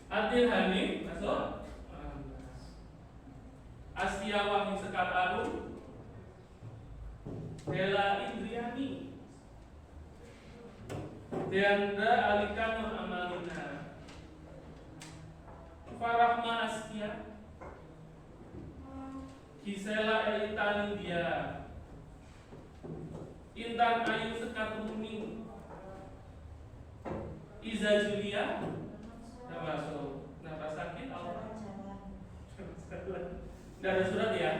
Adil Hani masuk. Astia Wahyu Sekar Arum, Bella Indriani, Deandra Alika Nur Amalina, Farahma Astia, Gisela Elita Nindya, Intan Ayu Sekar Muni, Iza Julia. Nah, masuk. Kenapa sakit? Allah. Tidak ada surat ya?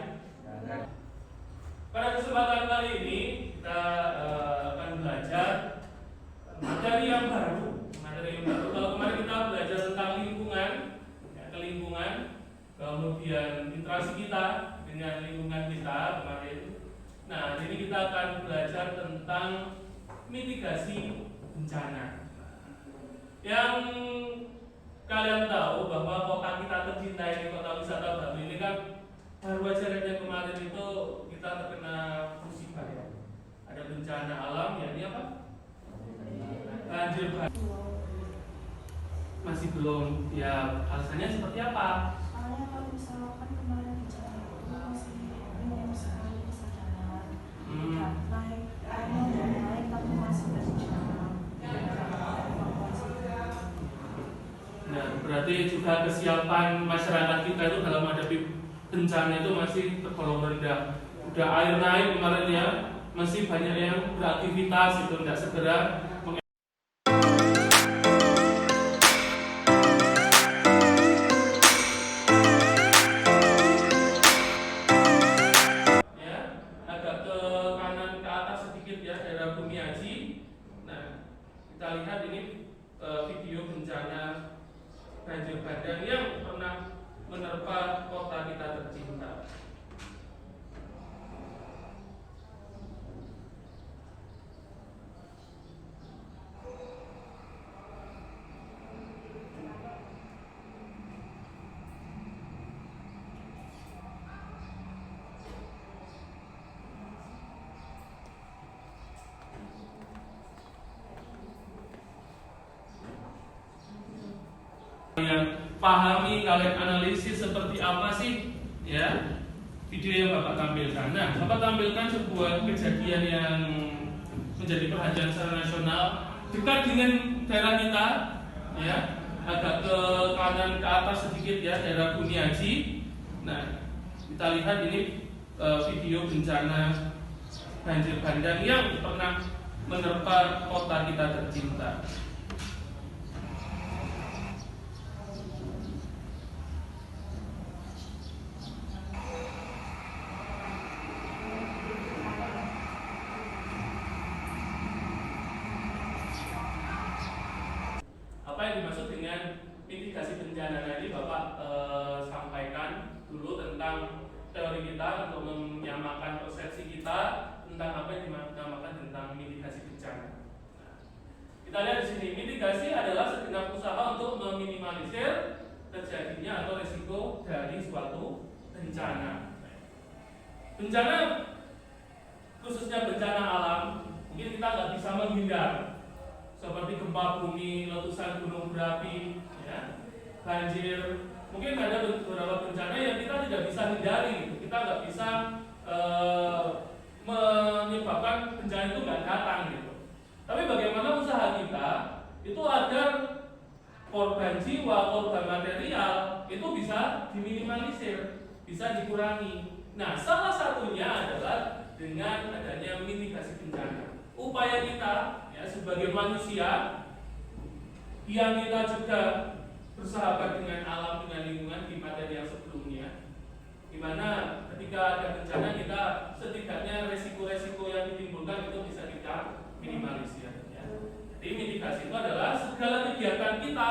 Pada kesempatan kali ini kita akan belajar materi yang baru. Kalau kemarin kita belajar tentang lingkungan, ya, kelingkungan, kemudian interaksi kita dengan lingkungan kita kemarin. Nah, ini kita akan belajar tentang mitigasi bencana. Yang kalian tahu bahwa kota kita tercinta ini, kota wisata Batu ini kan baru aja yang kemarin itu kita terkena musibah ya. Ada bencana alam ya, ini apa? Banjir bandang. Masih belum ya, alasannya seperti apa? Soalnya kalau misalkan kemarin bencana itu masih minim sekali kesadaran. Naik, airnya udah naik tapi masih berjalan. Nah, berarti juga kesiapan masyarakat kita itu dalam menghadapi bencana itu masih tergolong rendah. Udah air naik kemarin ya, masih banyak yang beraktivitas itu tidak segera ya, agak ke kanan ke atas sedikit ya, daerah Bumiaji. Nah, kita lihat ini video bencana banjir bandang yang pernah menerpa kota kita tercinta. Kalian pahami, kalian analisis seperti apa sih ya video yang Bapak tampilkan. Nah, Bapak tampilkan sebuah kejadian yang menjadi perhatian secara nasional dekat dengan daerah kita ya, agak ke kanan ke atas sedikit ya, daerah Bumiaji. Nah, kita lihat ini video bencana banjir bandang yang pernah menerpa kota kita tercinta. Apa yang dimaksud dengan mitigasi bencana? Nah, ini Bapak sampaikan dulu tentang teori kita untuk menyamakan persepsi kita tentang apa yang dinamakan tentang mitigasi bencana. Nah, kita lihat di sini, mitigasi adalah segenap usaha untuk meminimalisir terjadinya atau resiko dari suatu bencana. Bencana khususnya bencana alam, mungkin kita nggak bisa menghindar, seperti gempa bumi, letusan gunung berapi, ya, banjir. Mungkin ada beberapa bencana yang kita tidak bisa hindari, kita nggak bisa menyebabkan bencana itu nggak datang gitu. Tapi bagaimana usaha kita itu agar korban jiwa, korban material itu bisa diminimalisir, bisa dikurangi. Nah, salah satunya adalah dengan adanya mitigasi bencana. Upaya kita ya sebagai manusia yang kita juga bersahabat dengan alam, dengan lingkungan di materi yang sebelumnya, di mana ketika ada bencana kita setidaknya resiko-resiko yang ditimbulkan itu bisa kita minimalisir. Ya. Jadi mitigasi itu adalah segala kegiatan kita,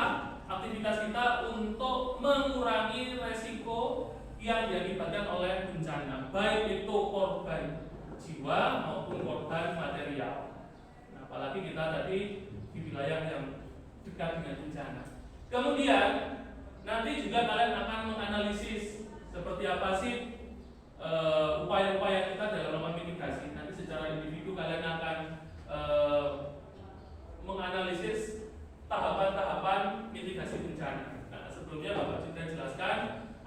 aktivitas kita untuk mengurangi resiko yang diakibatkan oleh bencana, baik itu korban jiwa maupun korban material. Nah, apalagi kita tadi di wilayah yang dekat dengan bencana. Kemudian nanti juga kalian akan menganalisis seperti apa sih upaya-upaya kita dalam melakukan mitigasi. Nanti secara individu kalian akan menganalisis tahapan-tahapan mitigasi bencana. Nah, sebelumnya Bapak sudah jelaskan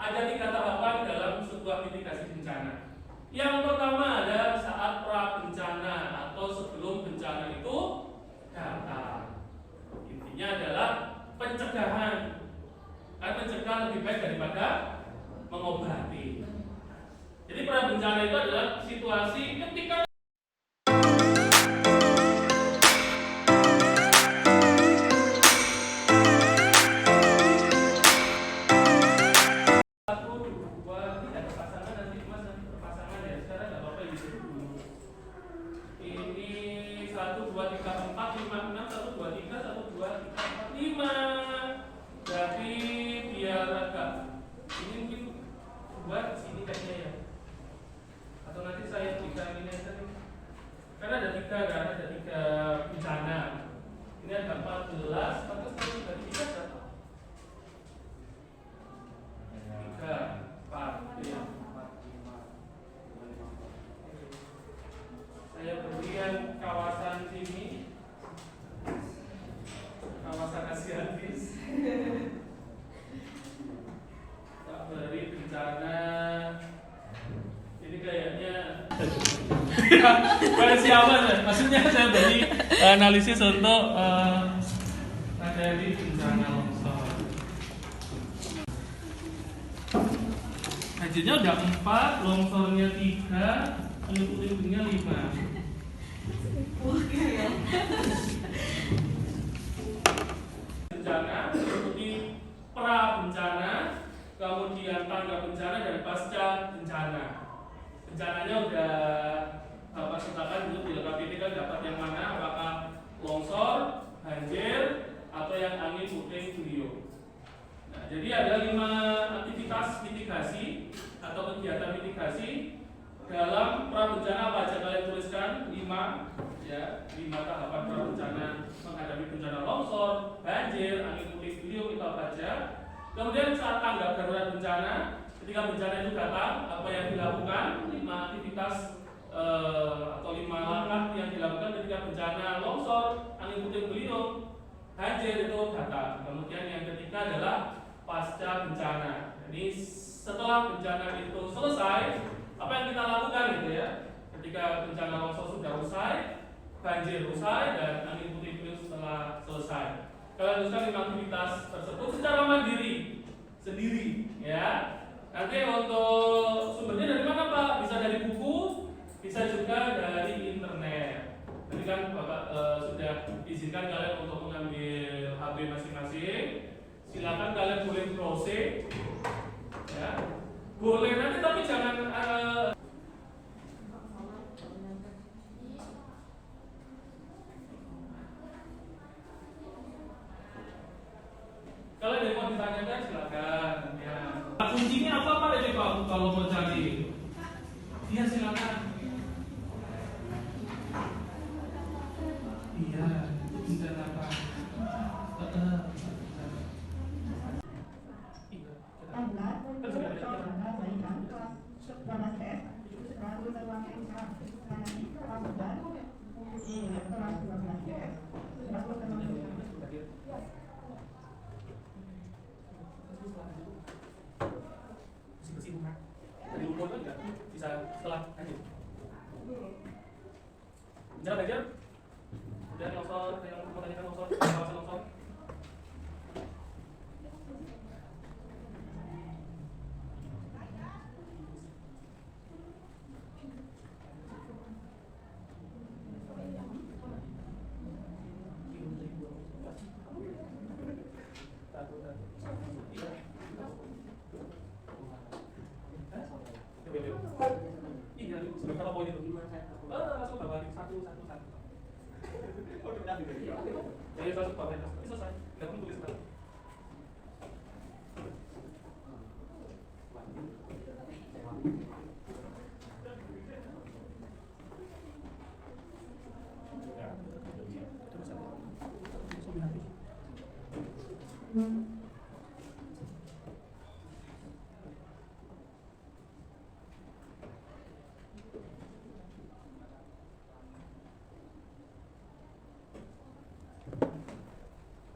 ada 3 tahapan dalam sebuah mitigasi bencana. Yang pertama ada saat pra bencana atau sebelum bencana itu datang. Intinya adalah pencegahan. Kan mencegah lebih baik daripada mengobati. Jadi pra bencana itu adalah situasi ketika bencana. Ini ada 14, maka dari 3 berapa? 3, 4, 5. Saya berikan kawasan sini, kawasan Asiatis. Tak beri bencana. Ini kayaknya versi apa ya? Maksudnya saya beri analisis untuk materi bencana longsor. Hasilnya udah 4, longsornya 3, puting-putingnya 5. Bencana seperti pra bencana, kemudian tangga bencana dan pasca bencana. Bencananya udah Bapak sertakan dulu di LKPD kan dapat yang mana, apakah longsor, banjir, atau yang angin puting beliung. Nah, jadi ada 5 aktivitas mitigasi atau kegiatan mitigasi dalam pra bencana. Apa aja kalian tuliskan? 5 ya, 5 tahapan pra bencana menghadapi bencana longsor, banjir, angin puting beliung, itu apa aja. Kemudian saat tanggap darurat bencana, ketika bencana itu datang, apa yang dilakukan? 5 aktivitas atau 5 langkah yang dilakukan ketika bencana longsor, angin puting beliung, banjir itu datang. Kemudian yang ketiga adalah pasca bencana. Jadi setelah bencana itu selesai, apa yang kita lakukan gitu ya? Ketika bencana longsor sudah usai, banjir usai, dan angin puting beliung setelah selesai. Kalian tuliskan 5 aktivitas tersebut secara mandiri, sendiri, ya. Nanti untuk sumbernya dari mana Pak? Bisa dari buku, bisa juga dari internet. Tadi kan Bapak sudah izinkan kalian untuk mengambil HP masing-masing. Silakan kalian boleh browsing, ya. Boleh nanti tapi jangan kalau ada yang mau ditanyakan silakan. Ya. Kuncinya apa Pak ini Pak kalau mau cari? Iya silakan. Iya, bisa apa? Buenas Bersih rumah. Dari umur kan juga bisa setelah lanjut. Jalan aja. Udah longsor, yang mau tanyakan longsor, kawasan longsor. Iya, sebentar poin itu. Langsung bawah satu. Jadi masuk bawah itu selesai. Nggak perlu tulis lagi.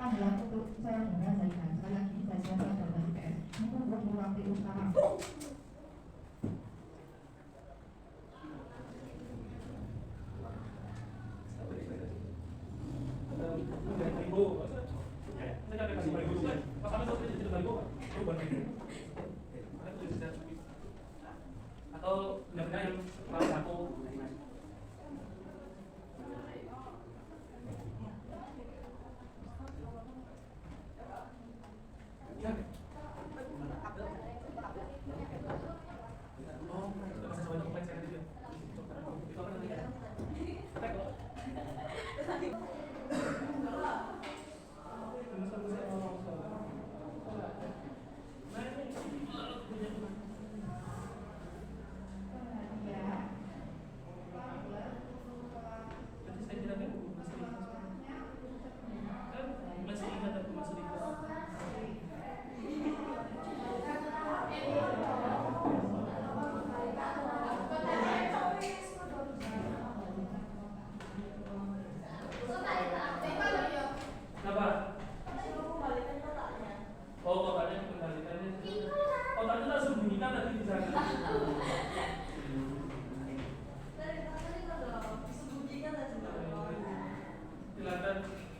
Adalah untuk saya menyelesaikan saya lagi saya selesai dari PS membuat melalui usaha. Atau benar-benar yang salah satu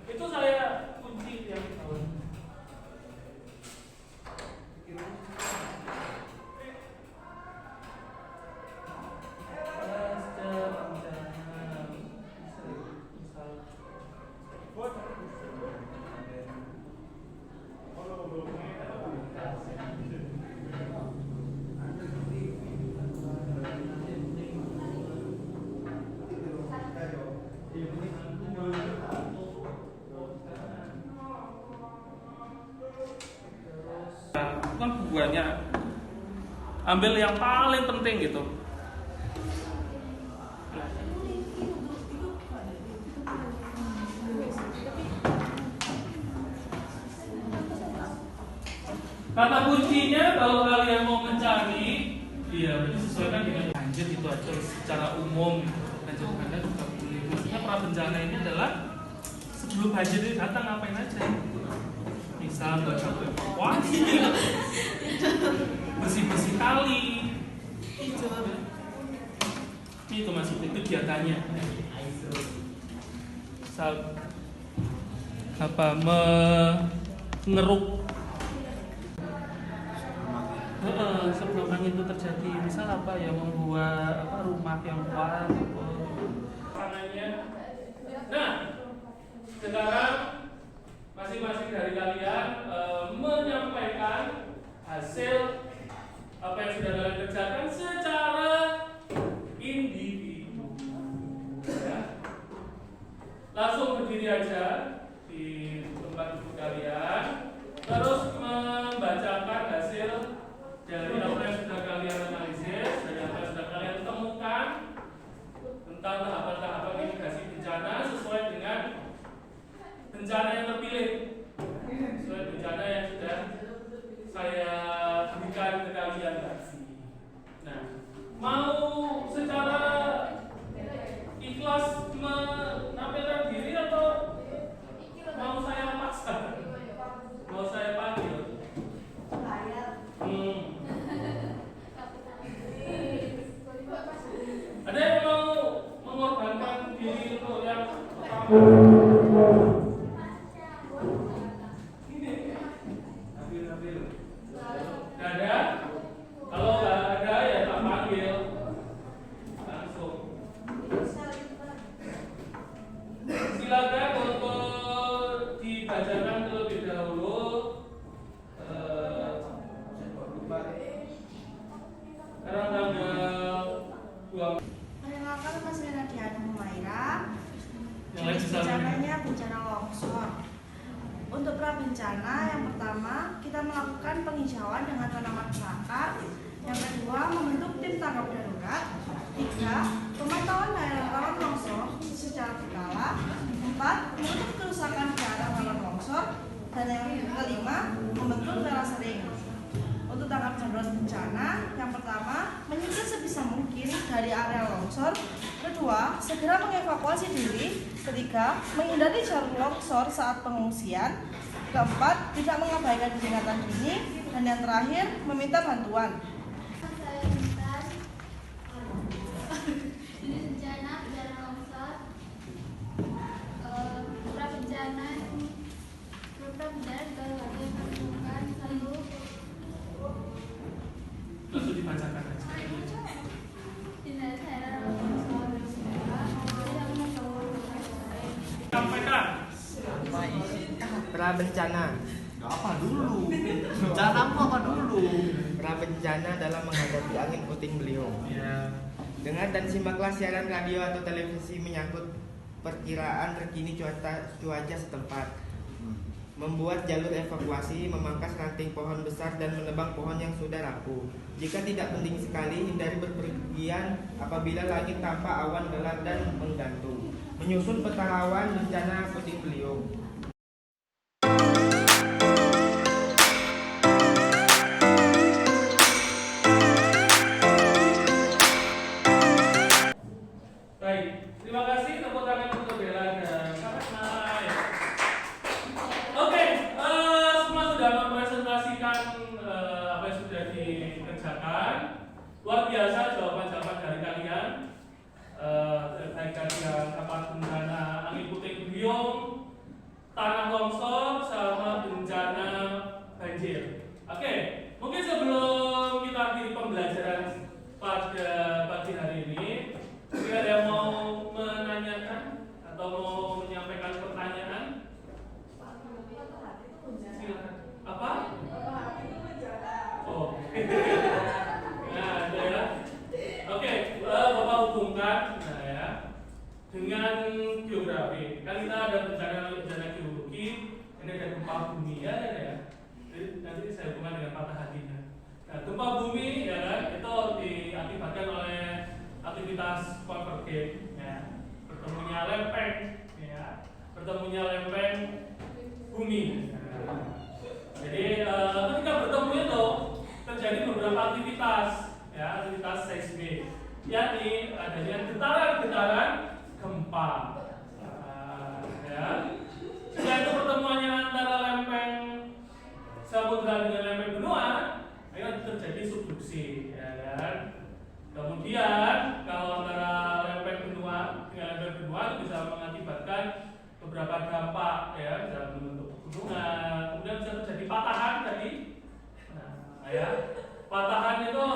itu saya kunci yang kan buahnya ambil yang paling penting gitu. Kata kuncinya kalau kalian mau mencari, iya berarti sesuaikan dengan banjir itu aja secara umum. Banjir Anda juga boleh. Maksudnya pra bencana ini adalah sebelum banjir itu datang ngapain aja? Misal baca evakuasi, bersih kali, itu maksudnya kegiatannya. Misal apa mengeruk sebelum angin itu terjadi, misal apa ya, membuat apa rumah yang kuat gitu. Nah, sekarang masing-masing dari kalian menyampaikan hasil apa yang sudah kalian kerjakan secara individu. Ya. Langsung berdiri aja di tempat duduk kalian, terus membacakan hasil dari apa yang sudah kalian analisis, dari apa yang sudah kalian temukan tentang tahapan-tahapan mitigasi bencana sesuai dengan bencana yang terpilih, sesuai bencana yang sudah saya berikan ke kalian tadi. Nah, Nggak ada? Kalau nggak ada ya tak panggil langsung. Silakan untuk dibacakan terlebih dahulu. Sekarang tanggal 2. Perkenalkan, nama saya Nadia Humaira. Yang lain bisa Bencananya bencana longsor. Untuk prabencana, yang pertama kita melakukan penghijauan dengan tanaman belakang. Yang kedua, membentuk tim tanggap darurat. 3, pemantauan daerah rawan longsor secara berkala. 4, menutup kerusakan daerah rawan longsor. Dan yang kelima, membentuk terasering. Untuk tanggap darurat bencana, yang pertama, menyingkir sebisa mungkin dari area longsor. Kedua, segera mengevakuasi diri. Ketiga, menghindari jalur longsor saat pengungsian. Keempat, tidak mengabaikan peringatan dini. Dan yang terakhir, meminta bantuan. Saya Intan, ini bencana longsor, prabencana baru ada yang melakukan satu Langsung dibacakan aja. tindak daerah longsor, tidak mengetahui Sampaikan. Prabencana. Apa dulu? Bencanamu apa dulu? Prabencana dalam menghadapi angin puting beliung. Ya. Dengar dan simaklah siaran radio atau televisi menyangkut perkiraan terkini cuaca setempat. Membuat jalur evakuasi, memangkas ranting pohon besar dan menebang pohon yang sudah rapuh. Jika tidak penting sekali, hindari berpergian apabila langit tampak awan gelap dan menggantung. Menyusun peta rawan bencana puting beliung. Baik, terima kasih tepuk tangan untuk Bella dan Kak Mai. Oke, semua sudah mempresentasikan apa yang sudah dikerjakan. Luar biasa jawaban-jawaban dari kalian. Baik dari apa bencana angin puting beliung, tanah longsor, sama bencana banjir. Oke, mungkin sebelum kita akhiri pembelajaran pada pagi hari ini, jika ada yang mau menanyakan atau mau menyampaikan pertanyaan, silakan. Apa? Oh, nah ada ya. Oke, Bapak hubungkan, nah ya, dengan geografi. Kan kita ada bencana geologi, ini ada gempa bumi ya, ya. Jadi nanti saya hubungkan dengan patah hatinya. Nah, gempa bumi ya kan, itu diakibatkan oleh aktivitas konvergen, ya, bertemunya lempeng, ya, bertemunya lempeng bumi. Jadi ketika bertemu itu terjadi beberapa aktivitas, ya, aktivitas seismik, yakni adanya getaran-getaran gempa. Ya. Jika itu pertemuannya antara lempeng samudra dengan lempeng benua, akan terjadi subduksi, ya kan? Kemudian kalau antara lempeng benua dengan lempeng benua itu bisa mengakibatkan beberapa dampak, ya, bisa membentuk pegunungan, kemudian bisa terjadi patahan tadi. Nah, ya, patahan itu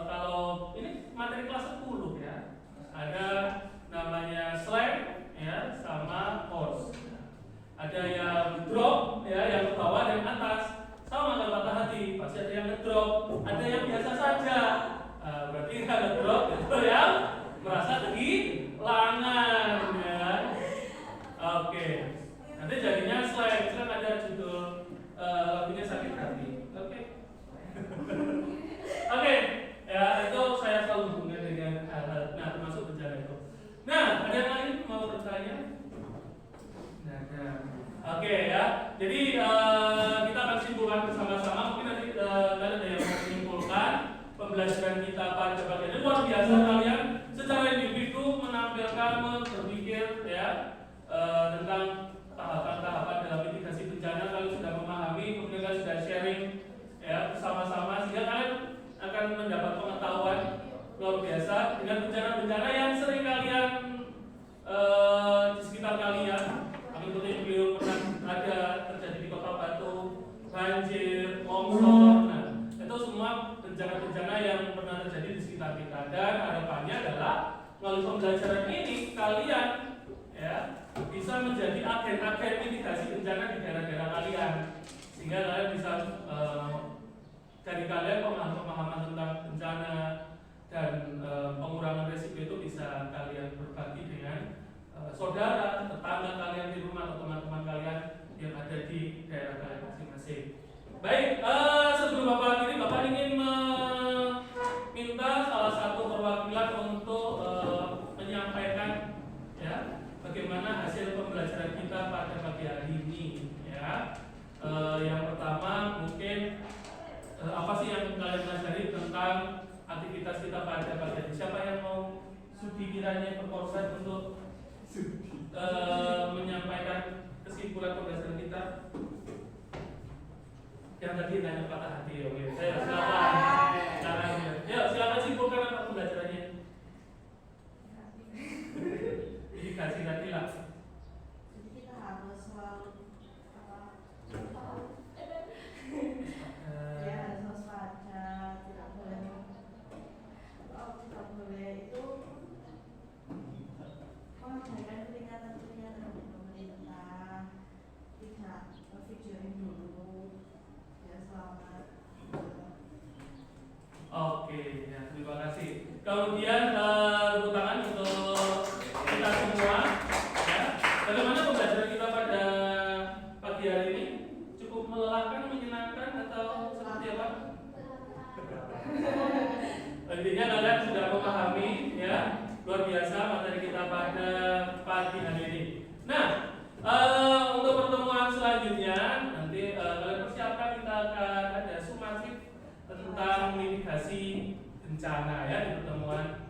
kalau ini materi kelas 10 ya, ada namanya slag, ya, sama horse. Ada yang drop, ya, yang ke bawah dan atas. Sama kalau patah hati, pasti ada yang ngedrop, ada yang biasa saja. Berarti yang ngedrop itu yang merasa kehilangan, ya. Oke. Nanti jadinya slide, ada judul lagunya sakit hati. Oke. Oke, ya itu saya selalu hubungkan dengan hal-hal, nah termasuk bencana itu. Nah, ada yang lain mau bertanya? Nah. Oke ya, jadi kita akan simpulkan bersama-sama. Mungkin nanti kalian ada yang mau menyimpulkan pembelajaran kita pada pagi ini. Luar biasa kalian secara individu menampilkan, berpikir ya tentang tahapan-tahapan dalam mitigasi bencana. Kalian sudah memahami, kemudian kalian sudah sharing ya bersama-sama, sehingga kalian akan mendapat pengetahuan luar biasa dengan bencana-bencana yang sering kalian di sekitar Dan harapannya adalah melalui pembelajaran ini kalian ya bisa menjadi agen-agen mitigasi bencana di daerah-daerah kalian, sehingga kalian bisa dari kalian pemahaman tentang bencana dan pengurangan risiko itu bisa kalian berbagi dengan saudara, tetangga kalian di rumah atau teman-teman kalian yang ada di daerah kalian masing-masing. Baik, sebelum Bapak akhiri, Bapak ingin meminta salah satu perwakilan untuk menyampaikan ya bagaimana hasil pembelajaran kita pada pagi hari ini ya. Yang pertama mungkin apa sih yang kalian pelajari tentang aktivitas kita pada pagi hari? Siapa yang mau studi kiranya berkorban untuk menyampaikan kesimpulan pembelajaran kita? Yang tadi nanya patah hati, oke. Saya silakan. Ya, silakan simpulkan apa pembelajarannya. Ini kasih hati lah. Jadi kita harus selalu ya harus waspada, tidak boleh itu mengabaikan peringatan-peringatan dari pemerintah, tidak videoin dulu ya. Selamat. Oke, ya, terima kasih. Kemudian tepuk tangan untuk kita semua. Ya. Bagaimana pembelajaran kita pada pagi hari ini? Cukup melelahkan, menyenangkan, atau seperti apa? Intinya kalian sudah memahami, ya, luar biasa materi kita pada pagi hari ini. Nah, untuk pertemuan selanjutnya nanti kalian persiapkan, kita akan ada sumatif tentang mitigasi bencana ya di pertemuan